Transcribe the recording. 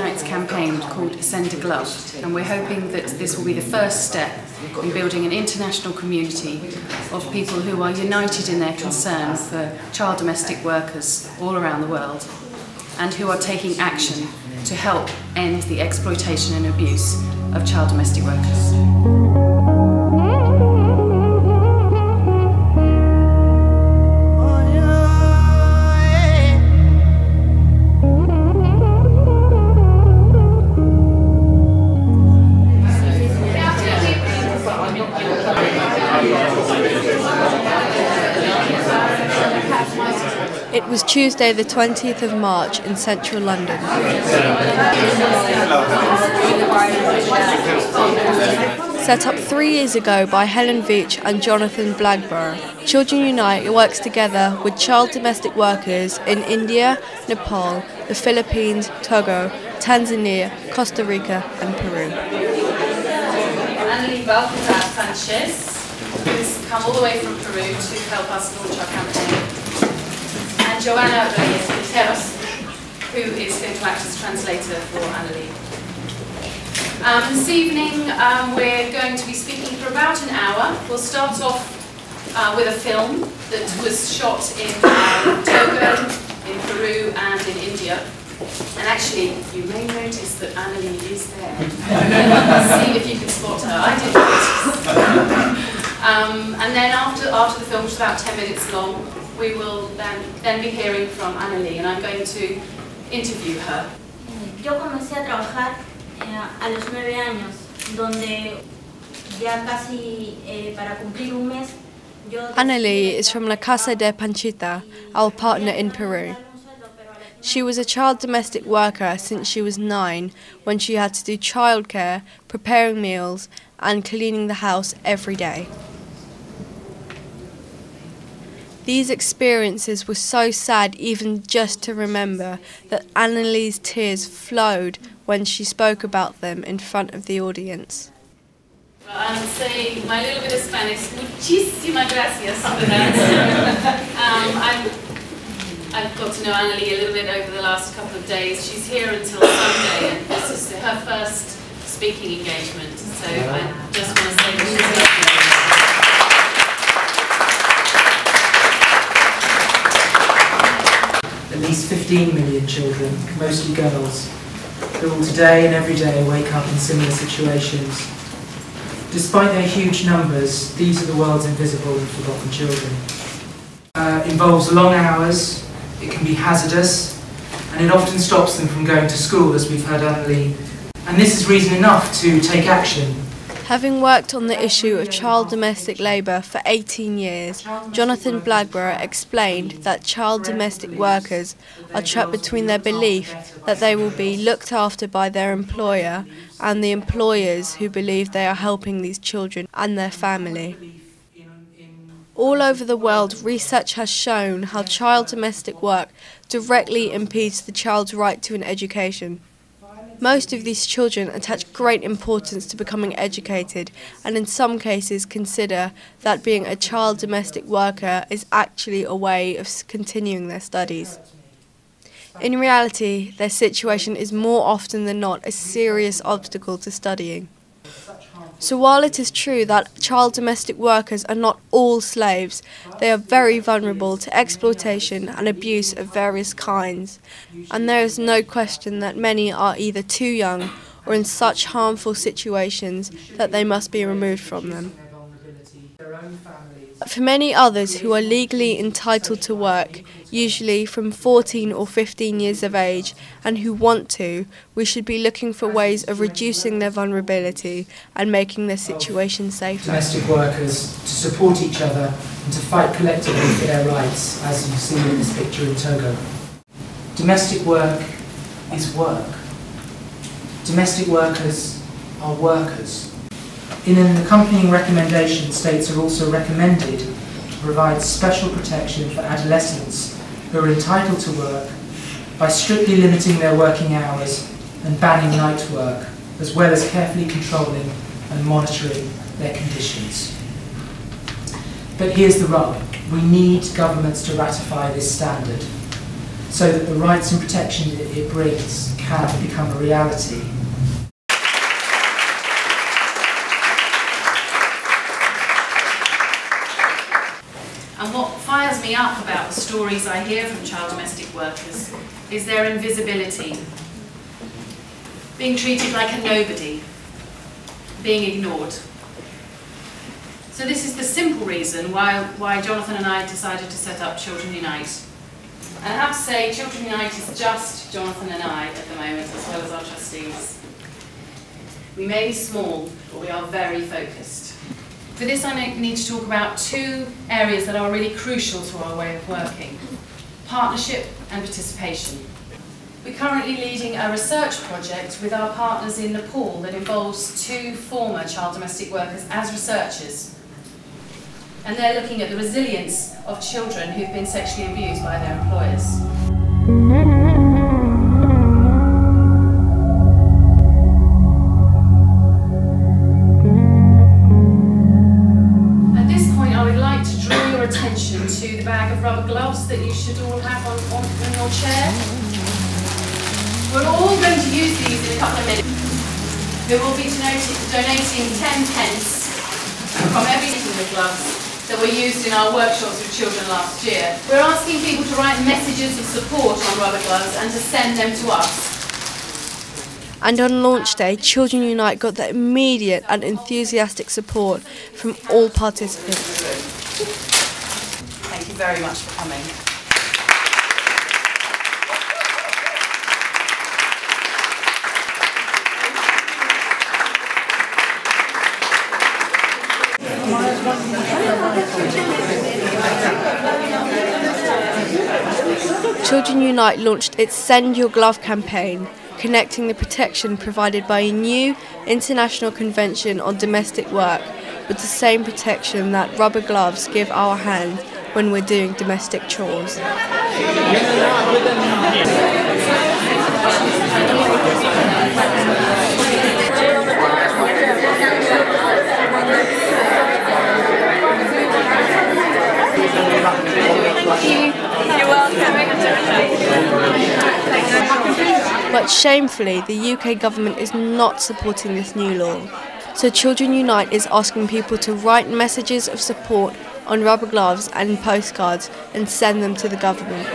Unites campaign called Send a Glove, and we're hoping that this will be the first step in building an international community of people who are united in their concern for child domestic workers all around the world, and who are taking action to help end the exploitation and abuse of child domestic workers. It was Tuesday the 20th of March in central London. Set up 3 years ago by Helen Veach and Jonathan Blagborough, Children Unite works together with child domestic workers in India, Nepal, the Philippines, Togo, Tanzania, Costa Rica and Peru. Who's come all the way from Peru to help us launch our campaign. And Joanna Reyes, who is going to act as translator for Annalie. This evening we're going to be speaking for about an hour. We'll start off with a film that was shot in Togo, in Peru and in India. And actually, you may notice that Annalie is there. See if you can spot her. I didn't. And then after the film, which is about 10 minutes long, we will then be hearing from Annalie, and I'm going to interview her. Yo comencé a trabajar a los 9 años, donde ya casi para cumplir un mes. Annalie is from La Casa de Panchita, our partner in Peru. She was a child domestic worker since she was 9, when she had to do childcare, preparing meals and cleaning the house every day. These experiences were so sad even just to remember that Annalie's tears flowed when she spoke about them in front of the audience. Well, I'll say my little bit of Spanish, muchísimas gracias for that. I've got to know Annalie a little bit over the last couple of days. She's here until Sunday, and this is her first speaking engagement. So I just want to say that she's lovely. At least 15 million children, mostly girls, who will today and every day wake up in similar situations. Despite their huge numbers, these are the world's invisible and forgotten children. Involves long hours. It can be hazardous, and it often stops them from going to school, as we've heard Annalie. And this is reason enough to take action. Having worked on the issue of child domestic labour for 18 years, Jonathan Blagborough explained that child domestic workers are trapped between their belief that they will be looked after by their employer and the employers who believe they are helping these children and their family. All over the world, research has shown how child domestic work directly impedes the child's right to an education. Most of these children attach great importance to becoming educated, and in some cases consider that being a child domestic worker is actually a way of continuing their studies. In reality, their situation is more often than not a serious obstacle to studying. So while it is true that child domestic workers are not all slaves, they are very vulnerable to exploitation and abuse of various kinds, and there is no question that many are either too young or in such harmful situations that they must be removed from them. For many others who are legally entitled to work, usually from 14 or 15 years of age, and who want to, we should be looking for ways of reducing their vulnerability and making their situation safer. Domestic workers to support each other and to fight collectively for their rights, as you see in this picture in Togo. Domestic work is work. Domestic workers are workers. In an accompanying recommendation, states are also recommended to provide special protection for adolescents who are entitled to work by strictly limiting their working hours and banning night work, as well as carefully controlling and monitoring their conditions. But here's the rub. We need governments to ratify this standard. so that the rights and protection that it brings can become a reality. And what fires me up about the stories I hear from child domestic workers is their invisibility. Being treated like a nobody, being ignored. So this is the simple reason why Jonathan and I decided to set up Children Unite. And I have to say, Children Unite is just Jonathan and I at the moment, as well as our trustees. We may be small, but we are very focused. For this, I need to talk about two areas that are really crucial to our way of working: partnership and participation. We're currently leading a research project with our partners in Nepal that involves two former child domestic workers as researchers. And they're looking at the resilience of children who've been sexually abused by their employers. Attention to the bag of rubber gloves that you should all have on your chair. We're all going to use these in a couple of minutes. We will be donating 10 pence from every single of the gloves that were used in our workshops with children last year. We're asking people to write messages of support on rubber gloves and to send them to us. And on launch day, Children Unite got the immediate and enthusiastic support from all participants. Thank you very much for coming. Children Unite launched its Send Your Glove campaign, connecting the protection provided by a new international convention on domestic work with the same protection that rubber gloves give our hands when we're doing domestic chores. You're welcome. But shamefully, the UK government is not supporting this new law. So Children Unite is asking people to write messages of support on rubber gloves and postcards and send them to the government.